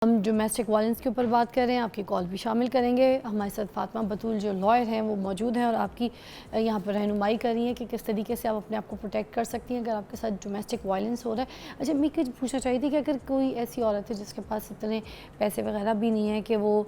ہم domestic violence کے اوپر بات کر رہے ہیں. آپ کی کال بھی شامل کریں گے. ہمارے ساتھ فاطمہ بطول جو لائر ہیں وہ موجود ہیں اور آپ کی یہاں پر رہنمائی کر رہی ہیں کہ کس طریقے سے آپ اپنے آپ کو پروٹیکٹ کر سکتی ہیں اگر آپ کے ساتھ ڈومیسٹک وائلنس ہو رہا ہے. اچھا میں کچھ پوچھنا چاہیے تھی کہ اگر کوئی ایسی عورت ہے جس کے پاس اتنے پیسے وغیرہ بھی نہیں ہیں کہ وہ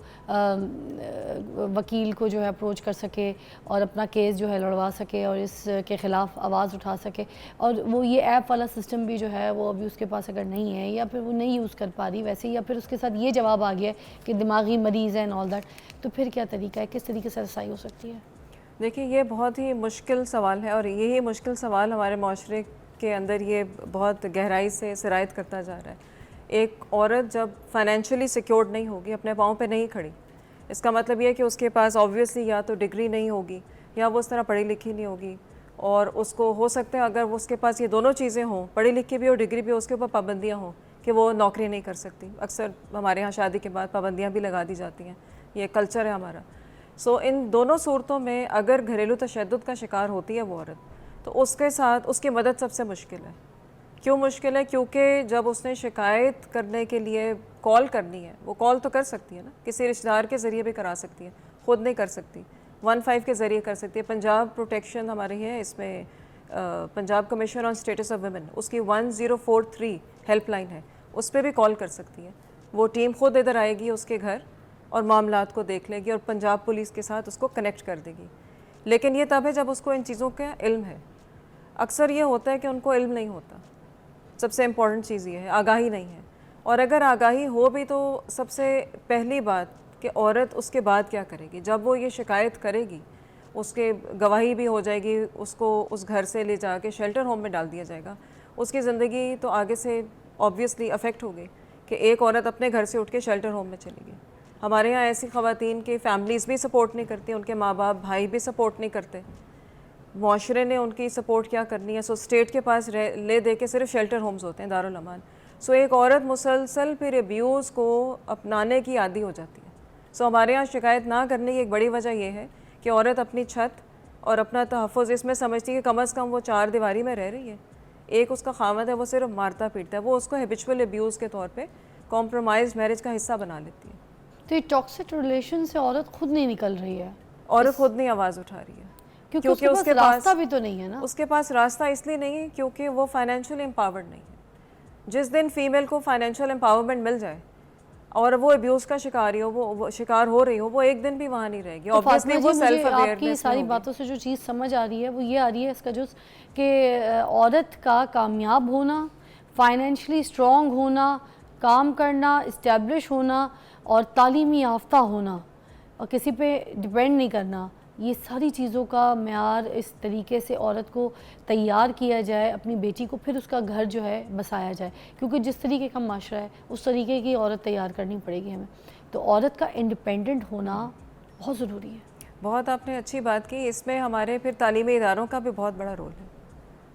وکیل کو جو ہے اپروچ کر سکے اور اپنا کیس جو ہے لڑوا سکے اور اس کے خلاف آواز اٹھا سکے, اور وہ یہ ایپ والا سسٹم بھی جو ہے وہ ابھی اس کے پاس اگر نہیں ہے یا پھر وہ نہیں یوز کر پا رہی ویسے, یا پھر اس کے ساتھ یہ جواب آ گیا ہے کہ دماغی مریض ہے اینڈ آل دیٹ, تو پھر کیا طریقہ ہے, کس طریقے سے رسائی ہو سکتی ہے؟ دیکھیں یہ بہت ہی مشکل سوال ہے اور یہی مشکل سوال ہمارے معاشرے کے اندر یہ بہت گہرائی سے سرایت کرتا جا رہا ہے. ایک عورت جب فائنینشلی سیکیورڈ نہیں ہوگی, اپنے پاؤں پہ نہیں کھڑی, اس کا مطلب یہ ہے کہ اس کے پاس آبویسلی یا تو ڈگری نہیں ہوگی یا وہ اس طرح پڑھی لکھی نہیں ہوگی, اور اس کو ہو سکتا ہے اگر وہ اس کے پاس یہ دونوں چیزیں ہوں, پڑھی لکھی بھی اور ڈگری بھی, اس کے اوپر پابندیاں ہوں کہ وہ نوکری نہیں کر سکتی. اکثر ہمارے ہاں شادی کے بعد پابندیاں بھی لگا دی جاتی ہیں, یہ کلچر ہے ہمارا. سو ان دونوں صورتوں میں اگر گھریلو تشدد کا شکار ہوتی ہے وہ عورت, تو اس کے ساتھ اس کی مدد سب سے مشکل ہے. کیوں مشکل ہے؟ کیونکہ جب اس نے شکایت کرنے کے لیے کال کرنی ہے, وہ کال تو کر سکتی ہے نا, کسی رشتہ دار کے ذریعے بھی کرا سکتی ہے, خود نہیں کر سکتی, 15 کے ذریعے کر سکتی ہے. پنجاب پروٹیکشن ہماری ہے, اس میں Punjab commission on status of women, اس کی 1043 ہیلپ لائن ہے, اس پہ بھی کال کر سکتی ہے. وہ ٹیم خود ادھر آئے گی اس کے گھر اور معاملات کو دیکھ لے گی اور پنجاب پولیس کے ساتھ اس کو کنیکٹ کر دے گی. لیکن یہ تب ہے جب اس کو ان چیزوں کا علم ہے. اکثر یہ ہوتا ہے کہ ان کو علم نہیں ہوتا. سب سے امپورٹنٹ چیز یہ ہے, آگاہی نہیں ہے. اور اگر آگاہی ہو بھی تو سب سے پہلی بات کہ عورت اس کے بعد کیا کرے گی. جب وہ یہ شکایت کرے گی, اس کے گواہی بھی ہو جائے گی, اس کو اس گھر سے لے جا کے شیلٹر ہوم میں ڈال دیا جائے گا, اس کی زندگی تو آگے سے آبویسلی افیکٹ ہوگی کہ ایک عورت اپنے گھر سے اٹھ کے شیلٹر ہوم میں چلے گی. ہمارے یہاں ایسی خواتین کے فیملیز بھی سپورٹ نہیں کرتی, ان کے ماں باپ بھائی بھی سپورٹ نہیں کرتے, معاشرے نے ان کی سپورٹ کیا کرنی ہے. سو اسٹیٹ کے پاس لے دے کے صرف شیلٹر ہومز ہوتے ہیں, دارالامان. سو ایک عورت مسلسل پھر ابیوز کو اپنانے کی عادی ہو جاتی ہے. سو ہمارے یہاں شکایت نہ کرنے کی ایک بڑی وجہ یہ ہے کہ عورت اپنی چھت اور اپنا تحفظ اس میں سمجھتی ہے کہ کم از کم وہ 4 دیواری میں رہ رہی ہے. ایک اس کا خاوند ہے, وہ صرف مارتا پیٹتا ہے, وہ اس کو ہیبچول ابیوز کے طور پہ کمپرومائز میرج کا حصہ بنا لیتی ہے. تو یہ ٹاکسک ریلیشن سے عورت خود نہیں نکل رہی ہے, عورت خود نہیں آواز اٹھا رہی ہے, کیونکہ اس کے پاس راستہ بھی تو نہیں ہے نا. اس کے پاس راستہ اس لیے نہیں ہے کیونکہ وہ فائنینشیل امپاورڈ نہیں ہے. جس دن فیمیل کو فائنینشیل امپاورمنٹ مل جائے اور وہ ابیوز کا شکار ہو, وہ شکار ہو رہی ہو, وہ ایک دن بھی وہاں نہیں رہے گی. obviously وہ سیلف اویئرنس. آپ کی ساری باتوں سے جو چیز سمجھ آ رہی ہے وہ یہ آ رہی ہے اس کا جز کہ عورت کا کامیاب ہونا, فائنینشلی اسٹرانگ ہونا, کام کرنا, اسٹیبلش ہونا اور تعلیمی یافتہ ہونا اور کسی پہ ڈپینڈ نہیں کرنا, یہ ساری چیزوں کا معیار اس طریقے سے عورت کو تیار کیا جائے, اپنی بیٹی کو پھر اس کا گھر جو ہے بسایا جائے, کیونکہ جس طریقے کا معاشرہ ہے اس طریقے کی عورت تیار کرنی پڑے گی ہمیں. تو عورت کا انڈیپینڈنٹ ہونا بہت ضروری ہے. بہت آپ نے اچھی بات کی. اس میں ہمارے پھر تعلیمی اداروں کا بھی بہت بڑا رول ہے.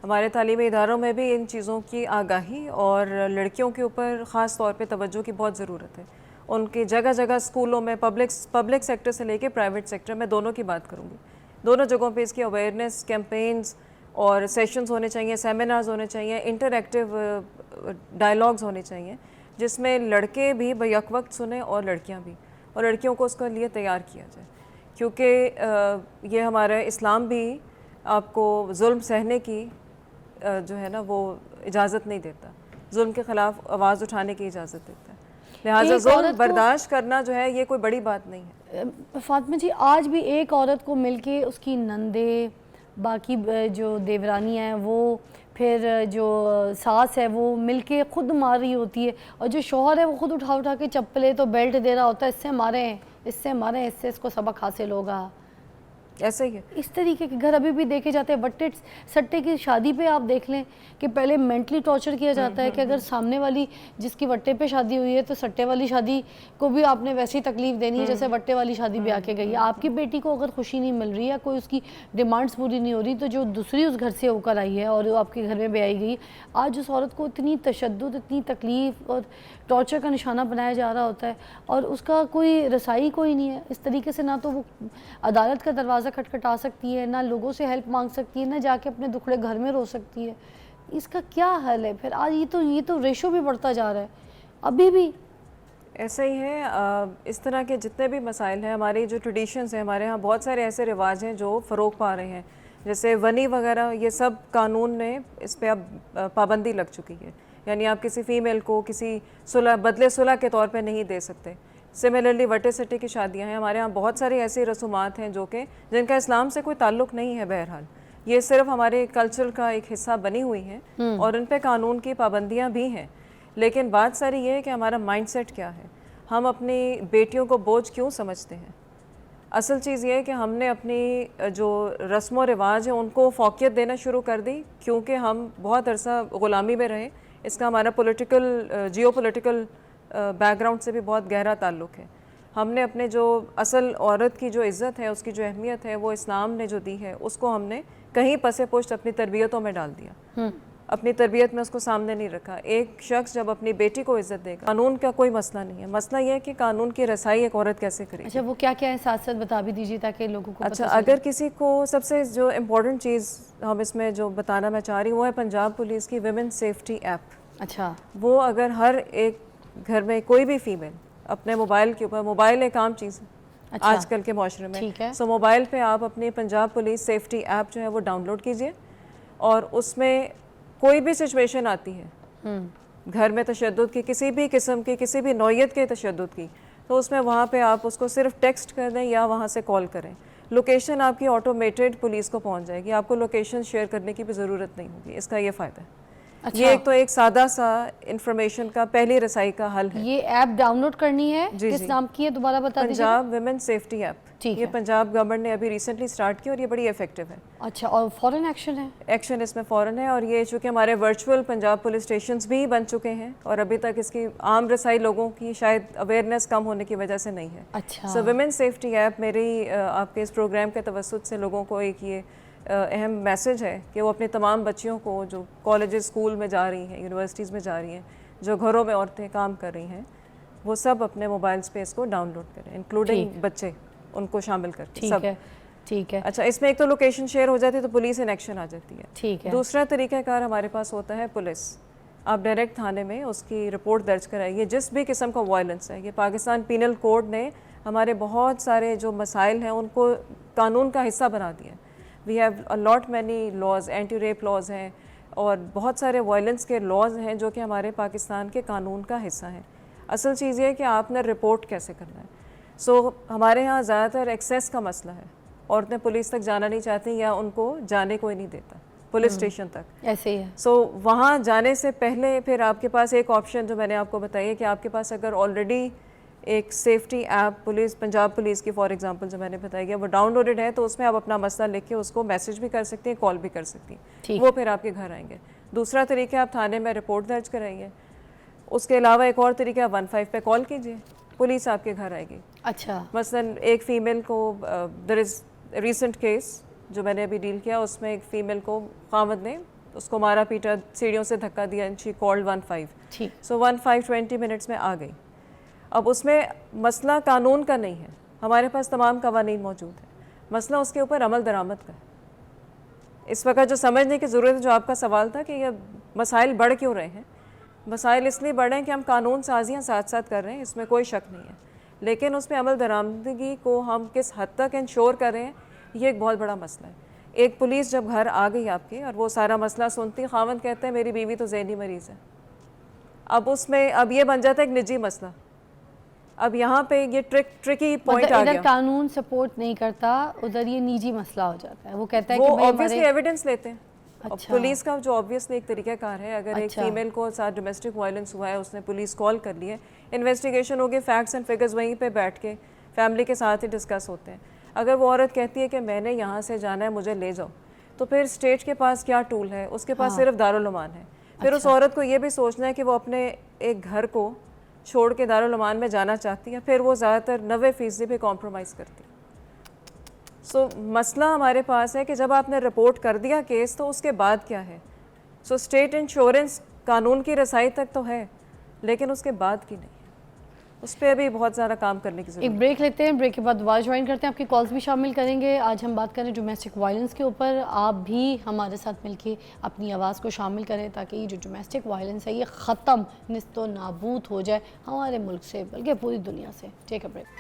ہمارے تعلیمی اداروں میں بھی ان چیزوں کی آگاہی اور لڑکیوں کے اوپر خاص طور پہ توجہ کی بہت ضرورت ہے. ان کی جگہ جگہ اسکولوں میں, پبلک سیکٹر سے لے کے پرائیویٹ سیکٹر میں, دونوں کی بات کروں گی, دونوں جگہوں پہ اس کی اویئرنیس کیمپینز اور سیشنز ہونے چاہیے, سیمینارز ہونے چاہیے, انٹریکٹیو ڈائلاگز ہونے چاہیے جس میں لڑکے بھی بیک وقت سنیں اور لڑکیاں بھی, اور لڑکیوں کو اس کے لیے تیار کیا جائے. کیونکہ یہ ہمارا اسلام بھی آپ کو ظلم سہنے کی جو ہے نا وہ اجازت نہیں دیتا, ظلم کے خلاف آواز اٹھانے کی اجازت دیتا ہے. لہٰذا ظلم برداشت کرنا جو ہے یہ کوئی بڑی بات نہیں ہے. فاطمہ جی, آج بھی ایک عورت کو مل کے اس کی نندے, باقی جو دیورانی ہیں وہ, پھر جو ساس ہے وہ مل کے خود مار رہی ہوتی ہے, اور جو شوہر ہے وہ خود اٹھا کے چپلے تو بیلٹ دے رہا ہوتا ہے, اس سے ماریں, اس سے ماریں, اس سے اس کو سبق حاصل ہوگا. ایسے ہی ہے. اس طریقے کے گھر ابھی بھی دیکھے جاتے ہیں. وٹے سٹے کی شادی پہ آپ دیکھ لیں کہ پہلے مینٹلی ٹارچر کیا جاتا ہے کہ اگر سامنے والی جس کی وٹے پہ شادی ہوئی ہے تو سٹے والی شادی کو بھی آپ نے ویسی تکلیف دینی ہے جیسے وٹے والی شادی بھی آ کے گئی ہے. آپ کی بیٹی کو اگر خوشی نہیں مل رہی ہے, کوئی اس کی ڈیمانڈز پوری نہیں ہو رہی, تو جو دوسری اس گھر سے ہو کر آئی ہے اور وہ آپ کے گھر میں بیائی گئی, آج اس عورت کو اتنی تشدد, اتنی تکلیف اور ٹارچر کا نشانہ بنایا جا رہا ہوتا ہے, اور اس کا کوئی رسائی کوئی نہیں ہے. اس طریقے سے نہ تو وہ عدالت کا دروازہ کھٹکھٹا سکتی ہے, نہ لوگوں سے ہیلپ مانگ سکتی ہے, نہ جا کے اپنے دکھڑے گھر میں رو سکتی ہے. اس کا کیا حل ہے پھر؟ آج یہ تو ریشو بھی بڑھتا جا رہا ہے ابھی بھی. ایسا ہی ہے. اس طرح کے جتنے بھی مسائل ہیں, ہماری جو ٹریڈیشنز ہیں, ہمارے ہاں بہت سارے ایسے رواج ہیں جو فروغ پا رہے ہیں, جیسے ونی وغیرہ, یہ سب قانون میں اس پہ اب پابندی لگ چکی ہے. یعنی آپ کسی فیمیل کو کسی صلح بدلے صلح کے طور پہ نہیں دے سکتے. سملرلی وٹے سٹے کی شادیاں ہیں, ہمارے ہاں بہت ساری ایسی رسومات ہیں جو کہ جن کا اسلام سے کوئی تعلق نہیں ہے. بہرحال یہ صرف ہمارے کلچر کا ایک حصہ بنی ہوئی ہیں اور ان پہ قانون کی پابندیاں بھی ہیں. لیکن بات ساری یہ ہے کہ ہمارا مائنڈ سیٹ کیا ہے, ہم اپنی بیٹیوں کو بوجھ کیوں سمجھتے ہیں. اصل چیز یہ ہے کہ ہم نے اپنی جو رسم و رواج ہیں ان کو فوقیت دینا شروع کر دی, کیونکہ ہم بہت عرصہ غلامی میں رہے. اس کا ہمارا جیو پولیٹیکل بیک گراؤنڈ سے بھی بہت گہرا تعلق ہے. ہم نے اپنے جو اصل عورت کی جو عزت ہے, اس کی جو اہمیت ہے, وہ اسلام نے جو دی ہے, اس کو ہم نے کہیں پس پشت اپنی تربیتوں میں ڈال دیا. اپنی تربیت میں اس کو سامنے نہیں رکھا. ایک شخص جب اپنی بیٹی کو عزت دے گا, قانون کا کوئی مسئلہ نہیں ہے. مسئلہ یہ ہے کہ قانون کی رسائی ایک عورت کیسے کرے. اچھا, وہ کیا کیا ہے ساتھ ساتھ بتا بھی دیجیے تاکہ لوگوں کو اچھا, اگر کسی کو سب سے جو امپورٹنٹ چیز ہم اس میں جو بتانا میں چاہ رہی ہوں وہ ہے پنجاب پولیس کی ویمن سیفٹی ایپ. اچھا, وہ اگر ہر ایک گھر میں کوئی بھی فیمیل اپنے موبائل کے اوپر, موبائل ایک عام چیز ہے آج کل کے معاشرے میں, سو موبائل پہ آپ اپنی پنجاب پولیس سیفٹی ایپ جو ہے وہ ڈاؤن لوڈ کیجئے, اور اس میں کوئی بھی سچویشن آتی ہے گھر میں تشدد کی, کسی بھی قسم کی, کسی بھی نوعیت کے تشدد کی, تو اس میں وہاں پہ آپ اس کو صرف ٹیکسٹ کر دیں یا وہاں سے کال کریں. لوکیشن آپ کی آٹومیٹڈ پولیس کو پہنچ جائے گی, آپ کو لوکیشن شیئر کرنے کی بھی ضرورت نہیں ہوگی. اس کا یہ فائدہ ہے. یہ ایک تو ایک سادہ سا انفارمیشن کا پہلی رسائی کا حل ہے. یہ ایپ ڈاؤن لوڈ کرنی ہے, کس نام کی ہے دوبارہ بتا دیجیے. Punjab women safety app. یہ پنجاب گورنمنٹ نے ابھی ریسنٹلی سٹارٹ کی اور یہ بڑی ایفیکٹو ہے. اچھا, اور فوراً ایکشن ہے. ایکشن اس میں فوراً ہے, اور یہ چونکہ ہمارے ورچوئل پنجاب پولیس اسٹیشنز بھی بن چکے ہیں, اور ابھی تک اس کی عام رسائی لوگوں کی شاید اویئرنیس کم ہونے کی وجہ سے نہیں ہے. اچھا, سو ویمن سیفٹی ایپ میری آپ کے اس پروگرام کے توسط سے لوگوں کو ایک یہ اہم میسج ہے کہ وہ اپنے تمام بچیوں کو جو کالجز اسکول میں جا رہی ہیں, یونیورسٹیز میں جا رہی ہیں, جو گھروں میں عورتیں کام کر رہی ہیں, وہ سب اپنے موبائلز پہ اس کو ڈاؤن لوڈ کریں, انکلوڈنگ بچے, ان کو شامل کرتے سب. ٹھیک ہے. اچھا, اس میں ایک تو لوکیشن شیئر ہو جاتی ہے تو پولیس ان ایکشن آ جاتی ہے. ٹھیک ہے. دوسرا طریقہ کار ہمارے پاس ہوتا ہے پولیس. آپ ڈائریکٹ تھانے میں اس کی رپورٹ درج کرائیے جس بھی قسم کا وائلنس ہے. یہ پاکستان پینل کوڈ نے ہمارے بہت سارے جو مسائل ہیں ان کو قانون کا حصہ بنا دیا. We have a lot many laws, anti rape laws ہیں, اور بہت سارے وائلنس کے لاز ہیں جو کہ ہمارے پاکستان کے قانون کا حصہ ہیں. اصل چیز یہ ہے کہ آپ نے رپورٹ کیسے کرنا ہے. سو ہمارے ہاں زیادہ تر ایکسیس کا مسئلہ ہے, عورتیں پولیس تک جانا نہیں چاہتی یا ان کو جانے کوئی نہیں دیتا پولیس اسٹیشن تک. ایسے ہی ہے. سو وہاں جانے سے پہلے پھر آپ کے پاس ایک آپشن جو میں نے آپ کو بتائی ہے کہ آپ کے پاس اگر آلریڈی ایک safety app police Punjab police کی فار ایگزامپل جو میں نے بتائی گیا وہ ڈاؤن لوڈڈ ہے, تو اس میں آپ اپنا مسئلہ لکھ کے اس کو میسج بھی کر سکتی ہیں, کال بھی کر سکتی ہیں, وہ پھر آپ کے گھر آئیں گے. دوسرا طریقہ آپ تھانے میں رپورٹ درج کرائیے. اس کے علاوہ ایک اور طریقہ 15 پہ کال کیجیے, پولیس آپ کے گھر آئے گی. اچھا, مثلاً ایک فیمیل کو دیر از ریسنٹ کیس جو میں نے ابھی ڈیل کیا, اس میں ایک فیمیل کو خاوند نے اس کو مارا پیٹا, سیڑھیوں سے دھکا دیا, and she called 15. So 15 20 minutes میں آ گئی. اب اس میں مسئلہ قانون کا نہیں ہے, ہمارے پاس تمام قوانین موجود ہیں, مسئلہ اس کے اوپر عمل درآمد کا ہے. اس وقت جو سمجھنے کی ضرورت ہے, جو آپ کا سوال تھا کہ یہ مسائل بڑھ کیوں رہے ہیں, مسائل اس لیے بڑھ رہے ہیں کہ ہم قانون سازیاں ساتھ ساتھ کر رہے ہیں, اس میں کوئی شک نہیں ہے, لیکن اس میں عمل درآمدگی کو ہم کس حد تک انشور کر رہے ہیں, یہ ایک بہت بڑا مسئلہ ہے. ایک پولیس جب گھر آ گئی آپ کے اور وہ سارا مسئلہ سنتی, خاوند کہتے ہیں میری بیوی تو ذہنی مریض ہے, اب اس میں اب یہ بن جاتا ہے ایک نجی مسئلہ. اب یہاں پہ یہ ٹرکی پوائنٹ آ گیا, ادھر قانون سپورٹ نہیں کرتا, ادھر یہ نجی مسئلہ ہو جاتا ہے. وہ کہتا ہے کہ وہ obviously ایویڈنس لیتے ہیں. اچھا, پولیس کا جو obviously ایک طریقہ کار ہے, اگر ایک فیمیل کو ساتھ ڈومیسٹک وائلنس ہوا ہے, اس نے پولیس کال کر لی ہے, انویسٹیگیشن ہوگی, فیکٹس اینڈ فگرز وہیں پہ بیٹھ کے فیملی کے ساتھ ہی ڈسکس ہوتے ہیں. اگر وہ عورت کہتی ہے کہ میں نے یہاں سے جانا ہے, مجھے لے جاؤ, تو پھر اسٹیٹ کے پاس کیا ٹول ہے, اس کے پاس صرف دارالامان ہے. پھر اس عورت کو یہ بھی سوچنا ہے کہ وہ اپنے ایک گھر کو چھوڑ کے دارالامان میں جانا چاہتی ہے, پھر وہ زیادہ تر 90% پہ کمپرومائز کرتی ہے. سو مسئلہ ہمارے پاس ہے کہ جب آپ نے رپورٹ کر دیا کیس, تو اس کے بعد کیا ہے. سو اسٹیٹ انشورنس قانون کی رسائی تک تو ہے, لیکن اس کے بعد کی نہیں ہے. اس پہ بھی بہت زیادہ کام کرنے کی ضرورت ہے. ایک بریک لیتے ہیں, بریک کے بعد دوبارہ جوائن کرتے ہیں, آپ کی کالز بھی شامل کریں گے. آج ہم بات کریں ڈومیسٹک وائلنس کے اوپر. آپ بھی ہمارے ساتھ مل کے اپنی آواز کو شامل کریں تاکہ یہ جو ڈومیسٹک وائلنس ہے یہ ختم, نیست و نابود ہو جائے ہمارے ملک سے بلکہ پوری دنیا سے. ٹیک اے بریک.